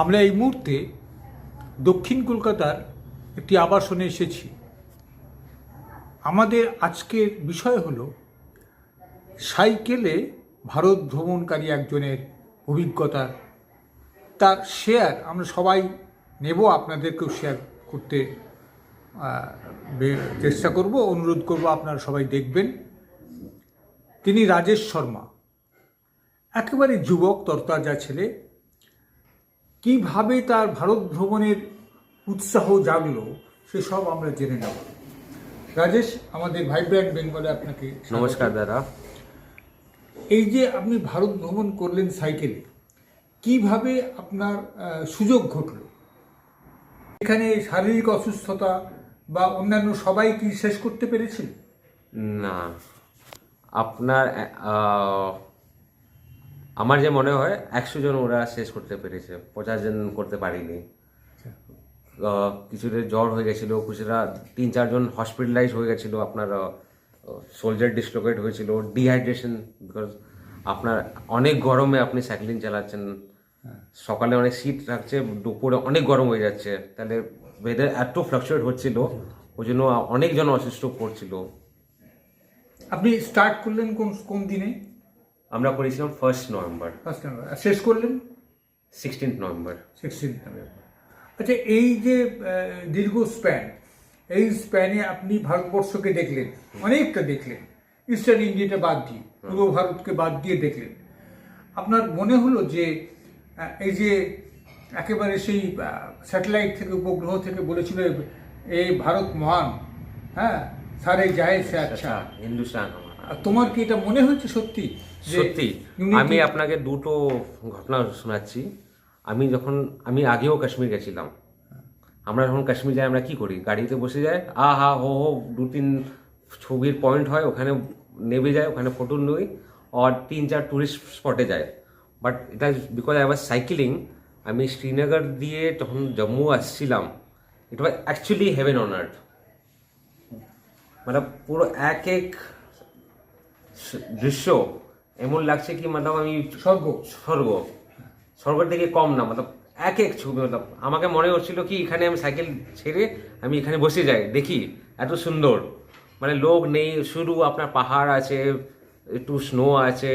আমরা এই মুহূর্তে দক্ষিণ কলকাতার একটি আবাসনে এসেছি। আমাদের আজকের বিষয় হলো সাইকেলে ভারত ভ্রমণকারী একজনের অভিজ্ঞতা, তার শেয়ার আমরা সবাই নেব, আপনাদেরকেও শেয়ার করতে চেষ্টা করব, অনুরোধ করব আপনারা সবাই দেখবেন। তিনি রাজেশ শর্মা, একেবারে যুবক তরতাজা ছেলে। কিভাবে তার ভারত ভ্রমণের উৎসাহ জাগলো সেসব আমরা জেনে নেব। রাজেশ, আমাদের ভাইব্র্যান্ট বেঙ্গলে আপনাকে নমস্কার দাদা। এই যে আপনি ভারত ভ্রমণ করলেন সাইকেলে, কিভাবে আপনার সুযোগ ঘটলো? এখানে শারীরিক অসুস্থতা বা অন্যান্য সবাই কি শেষ করতে পেরেছিল? না, আপনার আমার যে মনে হয় 100 জন ওরা শেষ করতে পেরেছে, 50 জন করতে পারিনি। কিছুদের জ্বর হয়ে গেছিলো, কিছুরা 3-4 জন হসপিটালাইজ হয়ে গেছিলো, আপনার শোল্ডার ডিসলোকেট হয়েছিল, ডিহাইড্রেশন, বিকজ আপনার অনেক গরমে আপনি সাইক্লিং চালাচ্ছেন, সকালে অনেক শীত থাকছে, দুপুরে অনেক গরম হয়ে যাচ্ছে, তাহলে ওয়েদার এত ফ্লাকচুয়েট হচ্ছিল, ওই জন্য অনেকজন অসুস্থ পড়ছিল। আপনি স্টার্ট করলেন কোন দিনে? আমরা করেছিলাম 1 নভেম্বর, শেষ করলেন 16 নভেম্বর। 16 নভেম্বর। আচ্ছা, এই যে দীর্ঘ স্প্যান, এই স্প্যানে আপনি ভারতবর্ষকে দেখলেন, অনেকটা দেখলেন, ইস্টার্ন ইন্ডিয়াটা বাদ দিয়ে, পূর্ব ভারতকে বাদ দিয়ে দেখলেন। আপনার মনে হলো যে এই যে একেবারে সেই স্যাটেলাইট থেকে, উপগ্রহ থেকে বলেছিল এই ভারত মহান, হ্যাঁ, সারে যায় সে আচ্ছা, হিন্দুস্তান। তোমার কি এটা মনে হচ্ছে সত্যি? সত্যি। আমি আপনাকে দুটো ঘটনা শোনাচ্ছি। আমি আগেও কাশ্মীর গেছিলাম। আমরা যখন কাশ্মীর যাই, আমরা কি করি, গাড়িতে বসে যাই, হা হো 2-3 ছবির পয়েন্ট হয়, ওখানে নেমে যায়, ওখানে ফটো নই, আর 3-4 টুরিস্ট স্পটে যায়। বাট এটা বিকজ আই ওয়াজ সাইক্লিং, আমি শ্রীনগর দিয়ে যখন জম্মু আসছিলাম, it was actually heaven on earth. মানে পুরো এক দৃশ্য এমন লাগছে কি, মানে আমি স্বর্গের থেকে কম না, মানে এক ছবি। মানে আমাকে মনে হচ্ছিল কি এখানে আমি সাইকেল ছেড়ে আমি এখানে বসে যাই, দেখি এত সুন্দর, মানে লোক নেই, শুধু আপনার পাহাড় আছে, একটু স্নো আছে,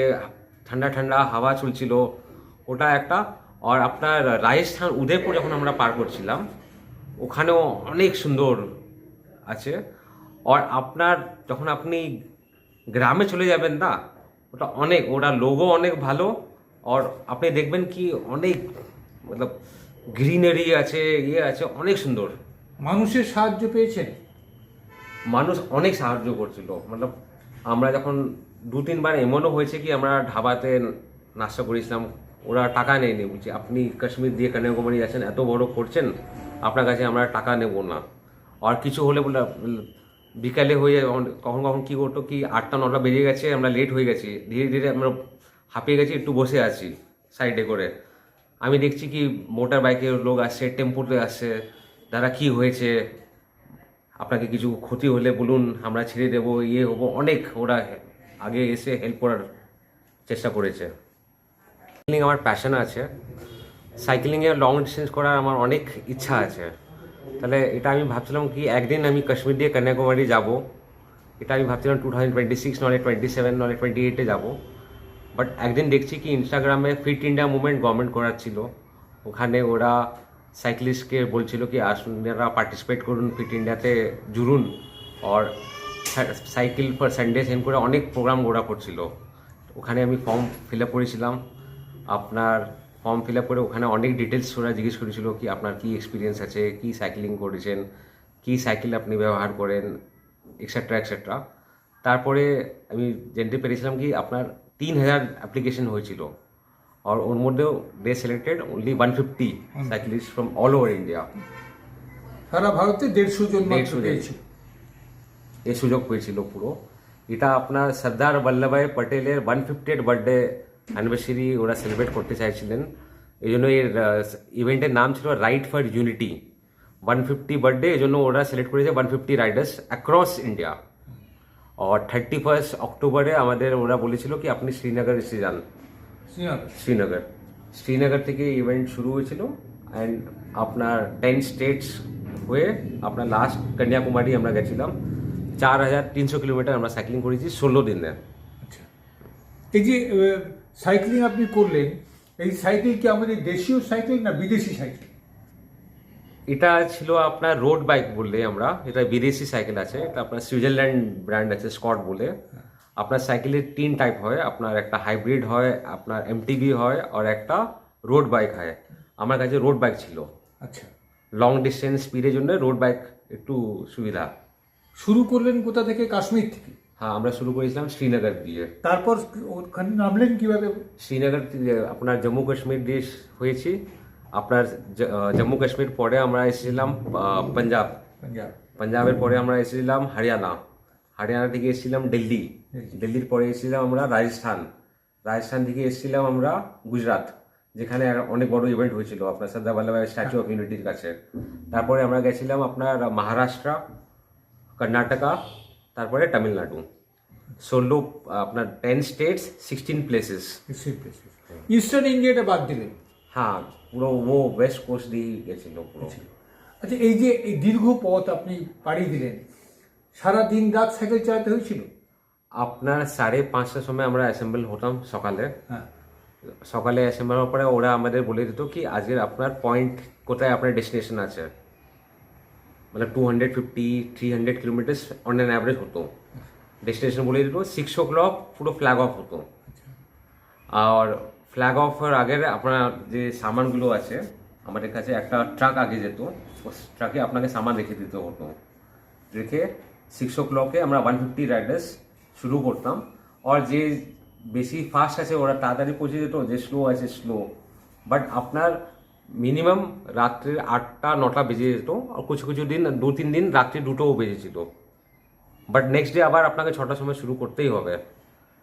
ঠান্ডা ঠান্ডা হাওয়া চলছিল, ওটা একটা। আর আপনার রাজস্থান উদয়পুর যখন আমরা পার করছিলাম, ওখানেও অনেক সুন্দর আছে। আর আপনার যখন আপনি গ্রামে চলে যাবেন না, ওটা লোগো অনেক ভালো। আর আপনি দেখবেন কি অনেক মতলব গ্রিনারি আছে, আছে, অনেক সুন্দর। মানুষের সাহায্য পেয়েছেন? মানুষ অনেক সাহায্য করছিল। মতলব আমরা যখন 2-3 বার এমনও হয়েছে কি আমরা ধাবাতে নাস্তা করেছিলাম, ওরা টাকা নেয়নি, বলছি আপনি কাশ্মীর দিয়ে কন্যাকুমারী যাচ্ছেন, এত বড় করছেন, আপনার কাছে আমরা টাকা নেব না। আর কিছু হলে বলে বিকালে হয়ে যায়, কখন কখন কী করতো কি 8টা-9টা বেজে গেছে, আমরা লেট হয়ে গেছি, ধীরে ধীরে আমরা হাঁপিয়ে গেছি, একটু বসে আছি সাইডে করে, আমি দেখছি কি মোটর বাইকের লোক আসছে, টেম্পোতে আসছে, দাদা কি হয়েছে, আপনাকে কিছু ক্ষতি হলে বলুন, আমরা ছেড়ে দেবো, হবো, অনেক ওরা আগে এসে হেল্প করার চেষ্টা করেছে। সাইক্লিং আমার প্যাশন আছে, সাইক্লিংয়ে লং ডিস্টেন্স করার আমার অনেক ইচ্ছা আছে। তাহলে এটা আমি ভাবছিলাম কি একদিন আমি কাশ্মীর দিয়ে কন্যাকুমারী যাব, এটা আমি ভাবছিলাম 2026, নলে 27, নলে 28-এ যাবো। বাট একদিন দেখছি কি ইনস্টাগ্রামে ফিট ইন্ডিয়া মুভমেন্ট গভর্নমেন্ট করাচ্ছিল, ওখানে ওরা সাইক্লিস্টকে বলছিল কি আপনারা পার্টিসিপেট করুন, ফিট ইন্ডিয়াতে জুড়ুন, আর সাইকেল ফর সানডে সেম করে অনেক প্রোগ্রাম ওরা করছিল। ওখানে আমি ফর্ম ফিল আপ করেছিলাম। আপনার ফর্ম ফিল আপ করে ওখানে অনেক ডিটেলস ওরা জিজ্ঞেস করেছিল কি আপনার কী এক্সপিরিয়েন্স আছে, কী সাইক্লিং করেছেন, কী সাইকেল আপনি ব্যবহার করেন, এক্সেট্রা এক্সেট্রা। তারপরে আমি জানতে পেরেছিলাম কি আপনার 3000 অ্যাপ্লিকেশন হয়েছিল, আর ওর মধ্যেও they selected only 150 cyclist from all over India. সারা ভারতে 150 জন পেয়েছিল, এই সুযোগ পেয়েছিল পুরো। এটা আপনার Sardar Vallabhbhai পটেলের 150th birthday anniversary ওরা সেলিব্রেট করতে চাইছিলেন, এই জন্য এর ইভেন্টের নাম ছিল রাইড ফর ইউনিটি। 150 বার্থডে, এই জন্য ওরা সিলেক্ট করেছে 150 রাইডার্স অ্যাক্রস ইন্ডিয়া। আর 31 অক্টোবরে আমাদের ওরা বলেছিল কি আপনি শ্রীনগর এসে যান, শ্রীনগর। শ্রীনগর থেকে ইভেন্ট শুরু হয়েছিল অ্যান্ড আপনার 10 স্টেটস হয়ে আপনার লাস্ট কন্যাকুমারী আমরা গেছিলাম। 4300 কিলোমিটার আমরা সাইক্লিং করেছি 16 দিনে। আচ্ছা, এই যে সাইক্লিং আপনি করলেন, এই সাইকেল কি আমাদের দেশীয় সাইকেল না বিদেশি সাইকেল? এটা ছিল আপনার রোড বাইক বললে আমরা, এটা বিদেশি সাইকেল আছে, এটা আপনার সুইজারল্যান্ড ব্র্যান্ড আছে স্কট বলে। আপনার সাইকেলের 3 টাইপ হয়, আপনার একটা হাইব্রিড হয়, আপনার এমটিবি হয়, আর একটা রোড বাইক হয়। আমার কাছে রোড বাইক ছিল। আচ্ছা, লং ডিস্টেন্স স্পিডের জন্য রোড বাইক একটু সুবিধা। শুরু করলেন কোথা থেকে? কাশ্মীর থেকে? হ্যাঁ, আমরা শুরু করেছিলাম শ্রীনগর দিয়ে। তারপর ওখানে নামলেন কিভাবে? শ্রীনগর থেকে আপনার জম্মু কাশ্মীর দিয়ে হয়েছি। আপনার জম্মু কাশ্মীর পরে আমরা এসেছিলাম পাঞ্জাব। পাঞ্জাব। পাঞ্জাবের পরে আমরা এসেছিলাম হরিয়ানা। হরিয়ানা থেকে এসেছিলাম দিল্লি। দিল্লির পরে এসেছিলাম আমরা রাজস্থান। রাজস্থান থেকে এসেছিলাম আমরা গুজরাট, যেখানে অনেক বড় ইভেন্ট হয়েছিল আপনার সর্দার বল্লভভাই স্ট্যাচু অফ ইউনিটির কাছে। তারপরে আমরা গেছিলাম আপনার মহারাষ্ট্র, কর্ণাটকা, তারপরে তামিলনাড়ু। 16 আপনার 10 স্টেটস 16 প্লেসেস। ইস্টার্ন ইন্ডিয়াটা বাদ দিলেন? হ্যাঁ, পুরো ও ওয়েস্ট কোস্ট দিয়ে গেছিল পুরো। আচ্ছা, এই যে এই দীর্ঘ পথ আপনি পাড়ি দিলেন, সারা দিন রাত সাইকেল চালাতে হয়েছিল? আপনার 5:30টার সময় আমরা অ্যাসেম্বল হতাম সকালে। হ্যাঁ। সকালে অ্যাসেম্বল হওয়ার পরে ওরা আমাদের বলে দিত কি আজকের আপনার পয়েন্ট কোথায়, আপনার ডেস্টিনেশন আছে। মানে 250-300 কিলোমিটার অন অ্যান অ্যাভারেজ হতো। ডেস্টিনেশন বলে দিত। 6 o'clock পুরো ফ্ল্যাগ অফ হতো। আর ফ্ল্যাগ অফের আগের আপনার যে সামানগুলো আছে, আমাদের কাছে একটা ট্রাক আগে যেত, ও ট্রাকে আপনাকে সামান রেখে দিতে হতো। রেখে 6 o'clock-এ আমরা 150 রাইডার্স শুরু করতাম। আর যে বেশি ফাস্ট আছে ওরা তাড়াতাড়ি পৌঁছে যেত, যে স্লো আছে স্লো। বাট আপনার মিনিমাম রাত্রে 8টা-9টা বেজে যেত। আর কিছু কিছু দিন 2-3 দিন রাত্রি 2টোও বেজেছিল। বাট নেক্সট ডে আবার আপনাকে 6টার সময় শুরু করতেই হবে।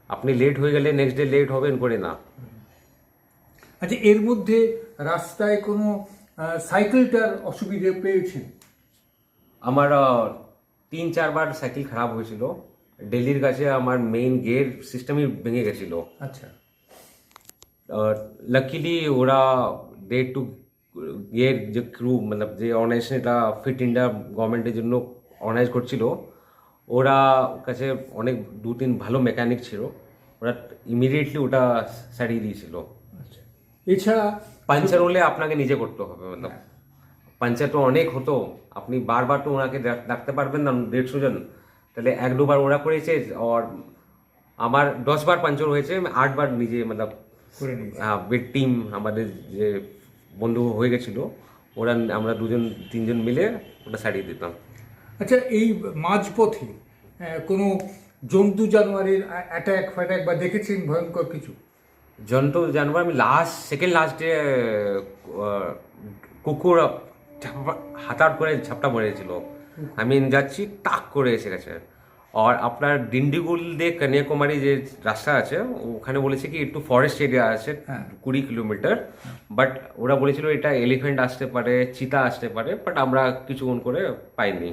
আপনি লেট হয়ে গেলে নেক্সট ডে লেট হবেন করে না। আচ্ছা, এর মধ্যে রাস্তায় কোনো সাইকেলটার অসুবিধে পেয়েছেন? আমার 3-4 বার সাইকেল খারাপ হয়েছিল। দিল্লির কাছে আমার মেইন গিয়ার সিস্টেমই ভেঙে গেছিল। আচ্ছা। লাকিলি ওরা ডে টু গিয়ার যে ক্রু মানে যে অর্গানাইজেশন এটা ফিট ইন্ডিয়া গভর্নমেন্টের জন্য অর্গানাইজ করছিল, ওরা কাছে অনেক 2-3 ভালো মেকানিক ছিল। ওরা ইমিডিয়েটলি ওটা সারিয়ে দিয়েছিল। আচ্ছা, এছাড়া পাঞ্চার হলে আপনাকে নিজে করতে হবে। মানে পাঞ্চার তো অনেক হতো, আপনি বারবার তো ওনাকে ডাকতে পারবেন না 150 জন। তাহলে 1-2 বার ওরা করেছে। আর আমার 10 বার পাঞ্চার হয়েছে, আমি 8 বার নিজে মানে করে নিয়েছি। উইথ টিম আমাদের যে বন্ধু হয়ে গেছিল, ওরা আমরা 2-3 জন মিলে ওটা সারিয়ে দিতাম। আচ্ছা, এই মাঝপথে কোনো জন্তু জানোয়ারের অ্যাটাক ফ্যাটাক বা দেখেছেন ভয়ঙ্কর কিছু? জন্তু জানোয়ার আমি সেকেন্ড লাস্ট ডে কুকুর হাতার করে ঝাপটা মরেছিল। আমি যাচ্ছি টাক করে এসে গেছে। আর আপনার ডিন্ডিগুল দিয়ে কন্যাকুমারী যে রাস্তা আছে, ওখানে বলেছে কি একটু ফরেস্ট এরিয়া আছে 20 কিলোমিটার। বাট ওরা বলেছিল এটা এলিফ্যান্ট আসতে পারে, চিতা আসতে পারে, বাট আমরা কিছুক্ষণ করে পাইনি।